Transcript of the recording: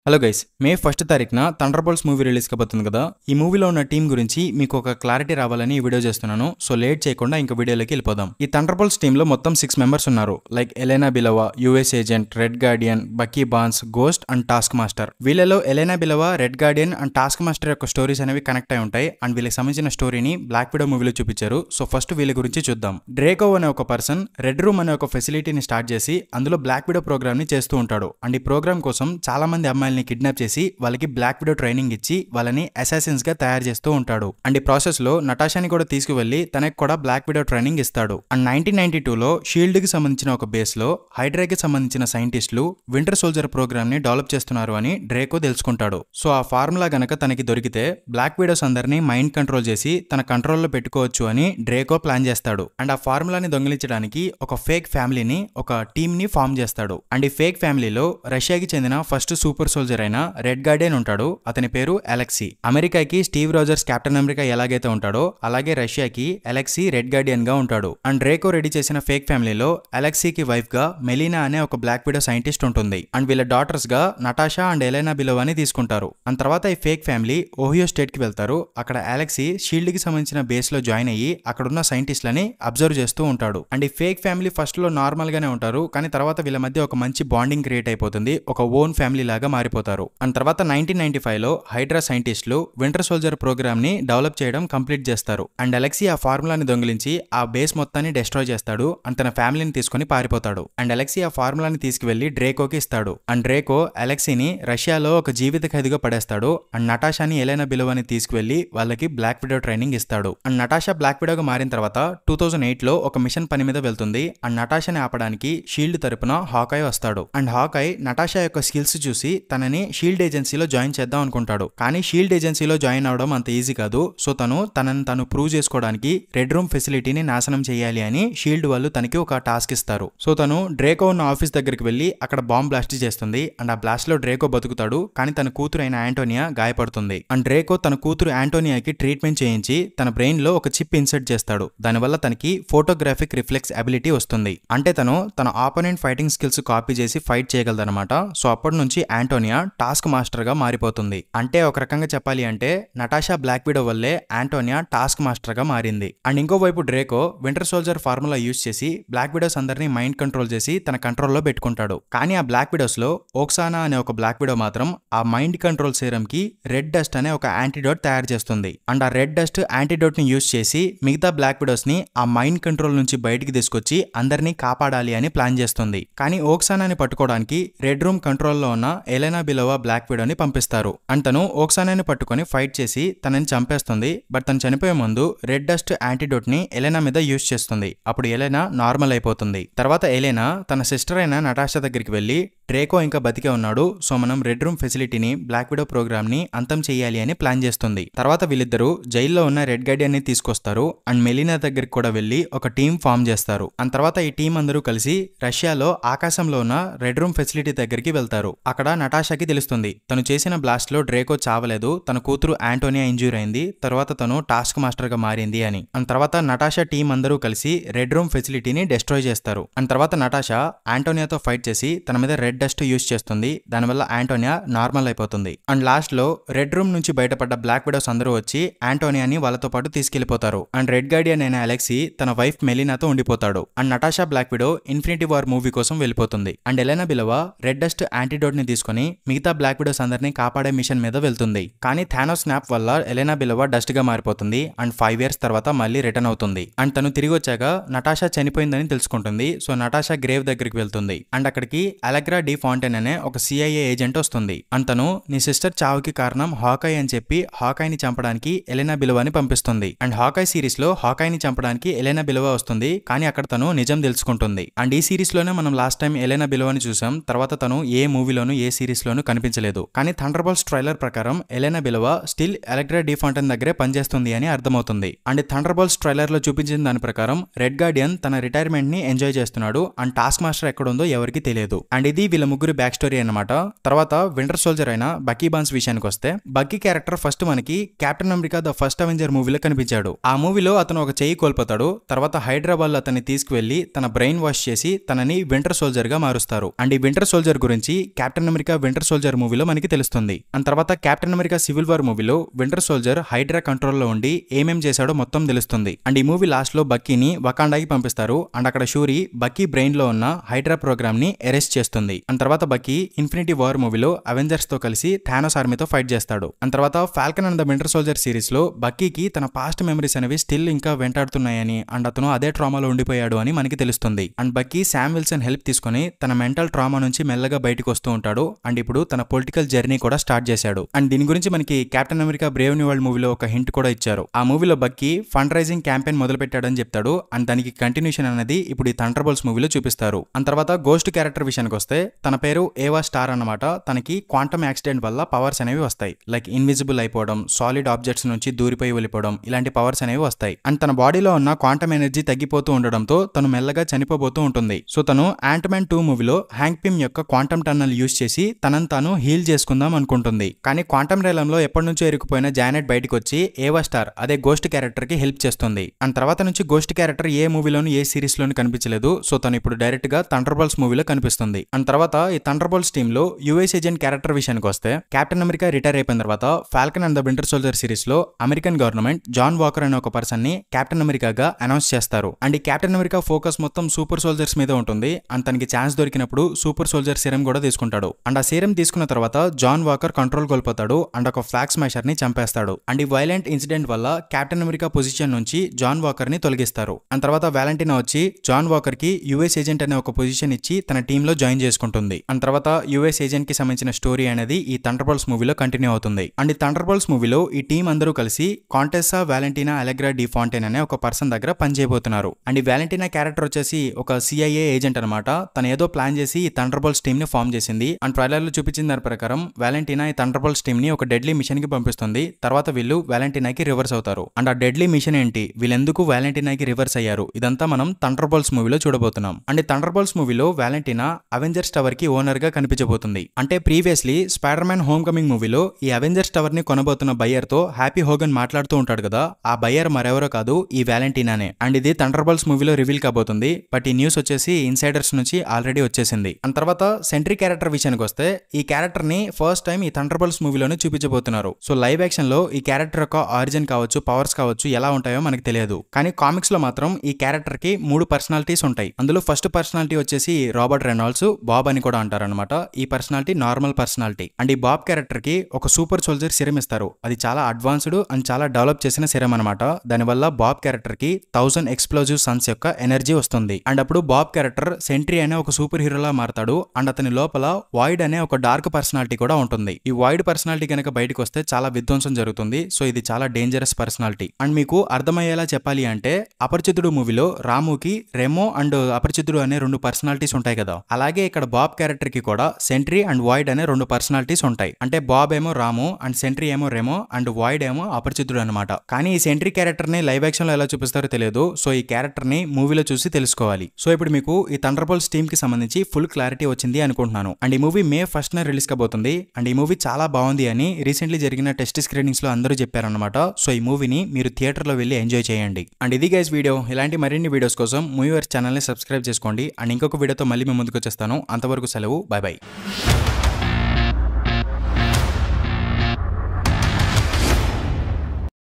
Hello guys, మే 1 తారీఖున థండర్బోల్ట్స్ movie release కాబోతుంది కదా. ఈ మూవీలో ఉన్న టీం గురించి మీకు ఒక క్లారిటీ రావాలని ఈ వీడియో చేస్తున్నాను. సో లేట్ చేయకుండా ఇంక వీడియోలోకి వెళ్ళిపోదాం. ఈ థండర్బోల్ట్స్ టీంలో మొత్తం 6 మెంబర్స్ ఉన్నారు. Like Elena Belova, US agent, red guardian, Bucky Barnes, ghost and Taskmaster. వీళ్ళలో Elena Belova, red guardian and Taskmaster యొక్క స్టోరీస్ అనేవి కనెక్ట్ అయి ఉంటాయి. అండ్ వీళ్ళకి సంబంధించిన స్టోరీని బ్లాక్ విడో మూవీలో చూపించారు. సో ఫస్ట్ వీళ్ళ గురించి చూద్దాం. డ్రేకో అనే ఒక పర్సన్ రెడ్ రూమ్ అనే ఒక ఫెసిలిటీని స్టార్ట్ చేసి అందులో బ్లాక్ విడో ప్రోగ్రామ్ ని చేస్తూ ఉంటాడు. అండ్ ఈ ప్రోగ్రామ్ కోసం చాలా మంది అమ్మాయిల్ని కిడ్నాప్ చేసి వాళ్ళకి బ్లాక్ విడో ట్రైనింగ్ ఇచ్చి వాళ్ళని అసాసిన్స్ గా తయారు చేస్తూ ఉంటాడు. అండ్ ఈ ప్రాసెస్ లో నటాషాని కూడా తీసుకువెళ్లి తనకి కూడా బ్లాక్ విడో ట్రైనింగ్ ఇస్తాడు. అండ్ 1992లో షీల్డ్ కి సంబంధించిన ఒక బేస్ లో హైడ్రాకి సంబంధించిన సైంటిస్టులు వింటర్ సోల్జర్ ప్రోగ్రామ్ ని డెవలప్ చేస్తున్నారు అని డ్రేకో తెలుసుకుంటాడు. సో ఆ ఫార్ములా గనక తనకి దొరికితే బ్లాక్ విడోస్ అందరినీ మైండ్ కంట్రోల్ చేసి తన కంట్రోల్లో పెట్టుకోవచ్చు అని డ్రేకో ప్లాన్ చేస్తాడు. అండ్ ఆ ఫార్ములాని దొంగిలించడానికి ఒక ఫేక్ ఫ్యామిలీని, ఒక టీమ్ ని ఫామ్ చేస్తాడు. అండ్ ఈ ఫేక్ ఫ్యామిలీలో రష్యాకి చెందిన ఫస్ట్ సూపర్ సోల్జర్ అయిన రెడ్ గార్డియన్ ఉంటాడు. అతని పేరు అలెక్సీ. అమెరికాకి స్టీవ్ రోజర్స్ కెప్టెన్ అమెరికా ఎలాగైతే ఉంటాడో అలాగే రష్యాకి అలెక్సీ రెడ్ గార్డియన్ గా ఉంటాడు. అండ్ డ్రేకో రెడీ చేసిన ఫేక్ ఫ్యామిలీలో అలెక్సీకి వైఫ్ గా మెలీనా అనే ఒక బ్లాక్ విడో సైంటిస్ట్ ఉంటుంది. అండ్ వీళ్ళ డాటర్స్ గా నటాషా అండ్ ఎలెనా బిలోవాని తీసుకుంటారు. అండ్ తర్వాత ఈ ఫేక్ ఫ్యామిలీ ఓహియో స్టేట్ కి వెళ్తారు. అక్కడ అలెక్సీ షీల్డ్ కి సంబంధించిన బేస్ లో జాయిన్ అయ్యి అక్కడున్న సైంటిస్ట్లని అబ్జర్వ్ చేస్తూ ఉంటాడు. అండ్ ఈ ఫేక్ ఫ్యామిలీ ఫస్ట్ లో నార్మల్ గానే ఉంటారు, కానీ తర్వాత వీళ్ళ మధ్య ఒక మంచి బాండింగ్ క్రియేట్ అయిపోతుంది. ఒక ఓన్ ఫ్యామిలీ లాగా మారిపోతారు. అండ్ తర్వాత 1995లో హైడ్రా సైంటిస్టులు వింటర్ సోల్జర్ ప్రోగ్రామ్ ని డెవలప్ చేయడం కంప్లీట్ చేస్తారు. అండ్ అలెక్సీ ఆ ఫార్ములాని దొంగిలించి ఆ బేస్ మొత్తాన్ని డిస్ట్రాయ్ చేస్తాడు. అండ్ తన ఫ్యామిలీని తీసుకుని పారిపోతాడు. అండ్ అలెక్సీ ఆ ఫార్ములాని తీసుకువెళ్లి డ్రేకోకి ఇస్తాడు. అండ్ డ్రేకో అలెక్సీని రష్యాలో ఒక జీవిత ఖైదుగా పడేస్తాడు. అండ్ నటాషాని, ఎలెనా బిలోవాని తీసుకువెళ్లి వాళ్ళకి బ్లాక్ విడో ట్రైనింగ్ ఇస్తాడు. అండ్ నటాషా బ్లాక్ విడోగా మారిన తర్వాత 2008లో ఒక మిషన్ పని మీద వెళ్తుంది. అండ్ నటాషాని ఆపడానికి షీల్డ్ తరపున హాకాయ్ వస్తాడు. అండ్ హాకాయ్ నటాషా యొక్క స్కిల్స్ చూసి తనని షీల్డ్ ఏజెన్సీలో జాయిన్ చేద్దాం అనుకుంటాడు. కానీ షీల్డ్ ఏజెన్సీలో జాయిన్ అవడం అంత ఈజీ కాదు. సో తనని తను ప్రూవ్ చేసుకోవడానికి రెడ్ రూమ్ ఫెసిలిటీని నాశనం చేయాలి అని షీల్డ్ వాళ్ళు తనకి ఒక టాస్క్ ఇస్తారు. సో తను డ్రేకో ఉన్న ఆఫీస్ దగ్గరికి వెళ్లి అక్కడ బాంబ్ బ్లాస్ట్ చేస్తుంది. అండ్ ఆ బ్లాస్ట్ లో డ్రేకో బతుకుతాడు, కానీ తన కూతురు అయిన యాంటోనియా గాయపడుతుంది. అండ్ డ్రేకో తన కూతురు యాంటోనియాకి ట్రీట్మెంట్ చేయించి తన బ్రెయిన్ లో ఒక చిప్ ఇన్సర్ట్ చేస్తాడు. దానివల్ల తనకి ఫోటోగ్రాఫిక్ రిఫ్లెక్స్ అబిలిటీ వస్తుంది. అంటే తన ఆపోనెంట్ ఫైటింగ్ స్కిల్స్ కాపీ చేసి ఫైట్ చేయగలదన్నమాట. సో అప్పటి నుంచి యాంటోనియా టాస్క్ మాస్టర్ గా మారిపోతుంది. అంటే ఒక రకంగా చెప్పాలి అంటే నటాషా బ్లాక్ విడో వల్లే యాంటోనియా టాస్క్ మాస్టర్ గా మారింది. అండ్ ఇంకోవైపు డ్రేకో వింటర్ సోల్జర్ ఫార్ములా యూజ్ చేసి బ్లాక్ విడోస్ అందరినీ మైండ్ కంట్రోల్ చేసి తన కంట్రోల్లో పెట్టుకుంటాడు. కానీ ఆ బ్లాక్ విడోస్ లో ఓక్సానా అనే ఒక బ్లాక్ విడో మాత్రం ఆ మైండ్ కంట్రోల్ సీరం కి రెడ్ డస్ట్ అనే ఒక యాంటీడోట్ తయారు చేస్తుంది. అండ్ ఆ రెడ్ డస్ట్ యాంటీడోట్ ని యూజ్ చేసి మిగతా బ్లాక్ విడోస్ ని ఆ మైండ్ కంట్రోల్ నుంచి బయటికి తీసుకొచ్చి అందరినీ కాపాడాలి అని ప్లాన్ చేస్తుంది. కానీ ఓక్సానాని పట్టుకోవడానికి రెడ్ రూమ్ కంట్రోల్లో ఉన్న ఎలెనా బిలోవా బ్లాక్ విడోని పంపిస్తారు. అండ్ తను ఓక్సానాని పట్టుకొని ఫైట్ చేసి తనని చంపేస్తుంది. బట్ తను చనిపోయే ముందు రెడ్ డస్ట్ యాంటీడోట్ ని ఎలెనా మీద యూజ్ చేస్తుంది. అప్పుడు ఎలెనా నార్మల్ అయిపోతుంది. తర్వాత ఎలెనా తన సిస్టర్ అయిన నటాషా దగ్గరికి వెళ్లి డ్రేకో ఇంకా బతికే ఉన్నాడు, సో మనం రెడ్ రూమ్ ఫెసిలిటీని, బ్లాక్ విడో ప్రోగ్రామ్ ని అంతం చేయాలి అని ప్లాన్ చేస్తుంది. తర్వాత వీళ్ళిద్దరూ జైల్లో ఉన్న రెడ్ గార్డియన్ ని తీసుకొస్తారు. అండ్ మెలీనా దగ్గరికి కూడా వెళ్లి ఒక టీం ఫామ్ చేస్తారు. అండ్ తర్వాత ఈ టీం అందరూ కలిసి రష్యాలో ఆకాశంలో ఉన్న రెడ్ రూమ్ ఫెసిలిటీ దగ్గరికి వెళ్తారు. అక్కడ నటాషాకి తెలుస్తుంది తను చేసిన బ్లాస్ట్ లో డ్రేకో చావలేదు, తన కూతురు యాంటోనియా ఇంజ్యూర్ అయింది, తర్వాత తను టాస్క్ మాస్టర్ గా మారింది అని. అండ్ తర్వాత నటాషా టీం అందరూ కలిసి రెడ్ రూమ్ ఫెసిలిటీని డిస్ట్రాయ్ చేస్తారు. అండ్ తర్వాత నటాషా యాంటోనియాతో ఫైట్ చేసి తన మీద రెడ్ డస్ట్ యూజ్ చేస్తుంది. దానివల్ల యాంటోనియా నార్మల్ అయిపోతుంది. అండ్ లాస్ట్ లో రెడ్ రూమ్ నుంచి బయటపడ్డ బ్లాక్ విడోస్ అందరూ వచ్చి యాంటోనియాని వాళ్ళతో పాటు తీసుకెళ్లిపోతారు. అండ్ రెడ్ గార్డియన్ అయిన అలెక్సీ తన వైఫ్ మెలీనాతో ఉండిపోతాడు. And Natasha black widow infinity war movie కోసం వెళ్ళిపోతుంది. And Elena Belova red dust antidote ని తీసుకుని మిగతా బ్లాక్ విడోస్ అందరినీ కాపాడే మిషన్ మీద వెళ్తుంది. కానీ థానోస్ స్నాప్ వల్ల ఎలెనా బిలోవా డస్ట్ గా మారిపోతుంది. అండ్ 5 years తర్వాత మళ్ళీ రిటర్న్ అవుతుంది. అండ్ తను తిరిగి వచ్చాక నటాషా చనిపోయిందని తెలుసుకుంటుంది. సో నటాషా గ్రేవ్ దగ్గరికి వెళ్తుంది. అండ్ అక్కడికి అలెగ్రా డి ఫాంటైన్ అనే ఒక CIA ఏజెంట్ వస్తుంది. అండ్ తను నీ సిస్టర్ చావుకి కారణం హాకాయ్ అని చెప్పి హాకాయ్ ని చంపడానికి ఎలెనా బిలోవాని పంపిస్తుంది. అండ్ హాకాయ్ సిరీస్ లో హాకాయ్ ని చంపడానికి ఎలెనా బిలోవా వస్తుంది, కానీ అక్కడ తను నిజం తెలుసుకుంటుంది. అండ్ ఈ సిరీస్ లోనే మనం లాస్ట్ టైం ఎలెనా బిలోవాని చూసాం. తర్వాత తను ఏ మూవీలోను ఏ సిరీస్ లోను కనిపించలేదు. కానీ థండర్బోల్ట్స్ ట్రైలర్ ప్రకారం Elena Belova still Allegra de Fontaine దగ్గరే పనిచేస్తుంది అని అర్థమవుతుంది. అండ్ థండర్బోల్ట్స్ ట్రైలర్ లో చూపించిన దాని ప్రకారం రెడ్ గార్డియన్ తన రిటైర్మెంట్ ని ఎంజాయ్ చేస్తున్నాడు. అండ్ టాస్క్ మాస్టర్ ఎక్కడుందో ఎవరికి తెలియదు. అండ్ ఇది వీళ్ళ ముగ్గురు బ్యాక్ స్టోరీ అన్నమాట. తర్వాత వింటర్ సోల్జర్ అయిన బకీ బాన్స్ విషయానికి వస్తే, బకీ క్యారెక్టర్ ఫస్ట్ మనకి captain America the first Avenger మూవీలో కనిపించాడు. ఆ మూవీలో అతను ఒక చెయ్యి కోల్పోతాడు. తర్వాత హైదరాబాద్ లో అతన్ని తీసుకువెళ్లి తన బ్రెయిన్ వాష్ చేసి తనని వింటర్ సోల్జర్ గా మారుస్తారు. అండ్ ఈ వింటర్ సోల్జర్ గురించి కెప్టెన్ అమెరికా వింటర్ సోల్జర్ మూవీలో మనకి తెలుస్తుంది. అండ్ తర్వాత కెప్టెన్ అమెరికా సివిల్ వార్ మూవీలో వింటర్ సోల్జర్ హైడ్రా కంట్రోల్ లో ఉండి ఏమేం చేశాడో మొత్తం తెలుస్తుంది. అండ్ ఈ మూవీ లాస్ట్ లో బక్కీని వకాండాకి పంపిస్తారు. అండ్ అక్కడ షూరీ బక్కీ బ్రెయిన్ లో ఉన్న హైడ్రా ప్రోగ్రామ్ ని అరెస్ట్ చేస్తుంది. అండ్ తర్వాత బక్కీ ఇన్ఫినిటీ వార్ మూవీలో అవెంజర్స్ తో కలిసి థానోస్ ఆర్మీతో ఫైట్ చేస్తాడు. అండ్ తర్వాత Falcon and the winter soldier series లో బక్కీకి తన పాస్ట్ మెమరీస్ అనేవి స్టిల్ ఇంకా వెంటాడుతున్నాయని అండ్ అతను అదే ట్రామాలో ఉండిపోయాడు అని మనకి తెలుస్తుంది. అండ్ బక్కీ శామ్ విల్సన్ హెల్ప్ తీసుకుని తన మెంటల్ ట్రామా నుంచి మెల్లగా బయటకు వస్తూ ఉంటాడు. అండ్ ఇప్పుడు తన పొలిటికల్ జర్నీ కూడా స్టార్ట్ చేశాడు. అండ్ దీని గురించి మనకి captain America Brave new world మూవీలో ఒక హింట్ కూడా ఇచ్చారు. ఆ మూవీలో బక్కీ ఫండ్ రైజింగ్ క్యాంపెయిన్ మొదలు పెట్టాడని చెప్తాడు. అండ్ దానికి కంటిన్యూషన్ అనేది ఇప్పుడు ఈ థండర్బోల్ట్స్ మూవీలో చూపిస్తారు. అండ్ తర్వాత గోస్ట్ క్యారెక్టర్ విషయానికి వస్తే, తన పేరు ఏవా స్టార్ అన్నమాట. తనకి క్వాంటమ్ యాక్సిడెంట్ వల్ల పవర్స్ అనేవి వస్తాయి. లైక్ ఇన్విజిబుల్ అయిపోవడం, సాలిడ్ ఆబ్జెక్ట్స్ నుంచి దూరిపోయి వెళ్ళిపోవడం, ఇలాంటి పవర్స్ అనేవి వస్తాయి. అండ్ తన బాడీలో ఉన్న క్వాంటమ్ ఎనర్జీ తగ్గిపోతూ ఉండడంతో తను మెల్లగా చనిపోబోతూ ఉంటుంది. సో తను యాంట్‌మ్యాన్ 2 మూవీలో హ్యాంక్ పిమ్ యొక్క క్వాంటమ్ టన్నల్ యూజ్ చేసి తనను తాను హీల్ చేసుకుందాం అనుకుంటుంది. కానీ క్వాంటమ్ రేలంలో ఎప్పటి నుంచో ఇరుక్కుపోయిన జానెట్ బయటకు వచ్చి ఏవా స్టార్ అదే గోస్ట్ క్యారెక్టర్ కి హెల్ప్ చేస్తుంది. అండ్ తర్వాత నుంచి గోస్ట్ క్యారెక్టర్ ఏ మూవీలోను ఏ సిరీస్ లోను కనిపించలేదు. సో తను ఇప్పుడు డైరెక్ట్ గా థండర్బోల్ట్స్ మూవీలో కనిపిస్తుంది. అండ్ తర్వాత ఈ థండర్బోల్ట్స్ టీమ్ లో యుఎస్ ఏజెంట్ క్యారెక్టర్ విషయానికి వస్తే, కెప్టెన్ అమెరికా రిటైర్ అయిపోయిన తర్వాత Falcon and the winter soldier series లో అమెరికన్ గవర్నమెంట్ జాన్ వాకర్ అనే ఒక పర్సన్ ని కెప్టెన్ అమెరికాగా అనౌన్స్ చేస్తారు. అండ్ ఈ కెప్టెన్ అమెరికా ఫోకస్ మొత్తం సూపర్ సోల్జర్స్ మీద ఉంటుంది. అండ్ తనకి ఛాన్స్ దొరికినప్పుడు సూపర్ సోల్జర్ సీరం కూడా తీసుకుంటాడు. అండ్ ఆ సీరం తీసుకున్న తర్వాత జాన్ వాకర్ కంట్రోల్ కోల్పోతాడు అండ్ ఒక ఫ్లాగ్ స్మాషర్ ని చంపేస్తాడు. అండ్ ఈ వైలెంట్ ఇన్సిడెంట్ వల్ల కెప్టెన్ అమెరికా పొజిషన్ నుంచి జాన్ వాకర్ ని తొలగిస్తారు. అండ్ తర్వాత వాలంటీనా వచ్చి జాన్ వాకర్ కి యుఎస్ ఏజెంట్ అనే ఒక పొజిషన్ ఇచ్చి తన టీమ్ లో జాయిన్ చేసుకుంటుంది. అండ్ తర్వాత యుఎస్ ఏజెంట్ కి సంబంధించిన స్టోరీ అనేది ఈ థండర్బోల్ట్స్ మూవీలో కంటిన్యూ అవుతుంది. అండ్ ఈ థండర్బోల్ట్స్ మూవీలో ఈ టీం అందరూ కలిసి కాంటెస్సా వాలంటీనా అలెగ్రా డి ఫాంటైన్ అనే ఒక పర్సన్ దగ్గర పనిచేయబోతున్నారు. అండ్ ఈ వాలంటీనా క్యారెక్టర్ వచ్చేసి ఒక సిఐఏ ఏజెంట్ అనమాట. తను ఏదో ప్లాన్ చేసి ఈ థండర్బోల్ట్స్ టీమ్ ని ఫామ్ చేసింది. అండ్ ట్రైలర్ లో చూపించిన దాని ప్రకారం వాలంటీనా ఈ థండర్బోల్ట్స్ టీమ్ ని ఒక డెడ్లీ మిషన్ కి పంపిస్తుంది. తర్వాత వీళ్ళు వాలంటీనాకి రివర్స్ అవుతారు. అండ్ ఆ డెడ్లీ మిషన్ ఏంటి, వీళ్ళెందుకు వాలంటీనాకి రివర్స్ అయ్యారు, ఇదంతా మనం థండర్బోల్ట్స్ మూవీలో చూడబోతున్నాం. అండ్ ఈ థండర్బోల్ట్స్ మూవీలో వాలంటీనా అవెంజర్స్ టవర్ కి ఓనర్ గా కనిపించబోతుంది. అంటే previously spider man home coming మూవీలో ఈ అవెంజర్స్ టవర్ ని కొనబోతున్న బయ్యర్ తో హ్యాపీ హోగన్ మాట్లాడుతూ ఉంటాడు కదా, ఆ బయ్యర్ మరెవరో కాదు ఈ వాలంటీనానే. అండ్ ఇది థండర్బోల్ట్స్ మూవీలో రివీల్ కాబోతుంది. బట్ ఈ న్యూస్ వచ్చేసి ఇన్సైడర్స్ నుంచి ఆల్రెడీ వచ్చేసింది. అండ్ తర్వాత సెంట్రీ క్యారెక్టర్ విషయానికి వస్తే, ఈ క్యారెక్టర్ ని ఫస్ట్ టైం ఈ థండర్బోల్ట్స్ మూవీలోనే చూపించబోతున్నారు. సో లైవ్ యాక్షన్ లో ఈ క్యారెక్టర్ యొక్క ఆరిజిన్ కావచ్చు, పవర్స్ కావచ్చు ఎలా ఉంటాయో మనకు తెలియదు. కానీ కామిక్స్ లో మాత్రం ఈ క్యారెక్టర్ కి 3 పర్సనాలిటీస్ ఉంటాయి. అందులో ఫస్ట్ పర్సనాలిటీ వచ్చేసి రాబర్ట్ రెనాల్డ్స్, బాబ్ అని కూడా అంటారనమాట. ఈ పర్సనాలిటీ నార్మల్ పర్సనాలిటీ. అండ్ ఈ బాబ్ క్యారెక్టర్ కి ఒక సూపర్ సోల్జర్ సిరం ఇస్తారు. అది చాలా అడ్వాన్స్డ్ అండ్ చాలా డెవలప్ చేసిన సిరం అనమాట. దానివల్ల బాబ్ క్యారెక్టర్ కి 1000 ఎక్స్ప్లోజివ్ సన్స్ యొక్క ఎనర్జీ వస్తుంది. అండ్ అప్పుడు బాబ్ క్యారెక్టర్ సెంట్రీ అనే ఒక సూపర్ హీరోలా మారతాడు. అండ్ అతని లోపల వాయిడ్ అనే ఒక డార్క్ పర్సనాలిటీ కూడా ఉంటుంది. ఈ వాయిడ్ పర్సనాలిటీ కనుక బయటకు వస్తే చాలా విధ్వంసం జరుగుతుంది. సో ఇది చాలా డేంజరస్ పర్సనాలిటీ. అండ్ మీకు అర్థమయ్యేలా చెప్పాలి అంటే, అపరిచితుడు మూవీలో రాముకి రెమో అండ్ అపరిచితుడు అనే 2 పర్సనాలిటీస్ ఉంటాయి కదా, అలాగే ఇక్కడ బాబ్ క్యారెక్టర్ కి కూడా సెంట్రీ అండ్ వాయిడ్ అనే 2 పర్సనాలిటీస్ ఉంటాయి. అంటే బాబ్ ఏమో రాము అండ్ సెంట్రీ ఏమో రెమో అండ్ వాయిడ్ ఏమో అపరిచితుడు అనమాట. కానీ ఈ సెంట్రీ క్యారెక్టర్ ని లైవ్ యాక్షన్ లో ఎలా చూపిస్తారో తెలియదు. సో ఈ క్యారెక్టర్ ని మూవీలో చూసి తెలుసుకోవాలి. సో ఇప్పుడు మీకు ఈ థండర్బోల్ట్స్ టీమ్ కి సంబంధించి ఫుల్ క్లారిటీ వచ్చింది అనుకుంటున్నాను. అండ్ ఈ మూవీ May 1st రిలీజ్ కాబోతుంది. అండ్ ఈ మూవీ చాలా బాగుంది అని రీసెంట్లీ జరిగిన టెస్ట్ స్క్రీనింగ్స్ లో అందరూ చెప్పారనమాట. సో ఈ మూవీని మీరు థియేటర్ లో వెళ్ళి ఎంజాయ్ చేయండి. అండ్ ఇది గైస్ వీడియో. ఇలాంటి మరిన్ని వీడియోస్ కోసం మూవీవర్స్ ఛానల్ ని సబ్స్క్రైబ్ చేసుకోండి. అండ్ ఇంకొక వీడియోతో మళ్ళీ మీ ముందుకు వచ్చేస్తాను. అంతవరకు సెలవు. By by.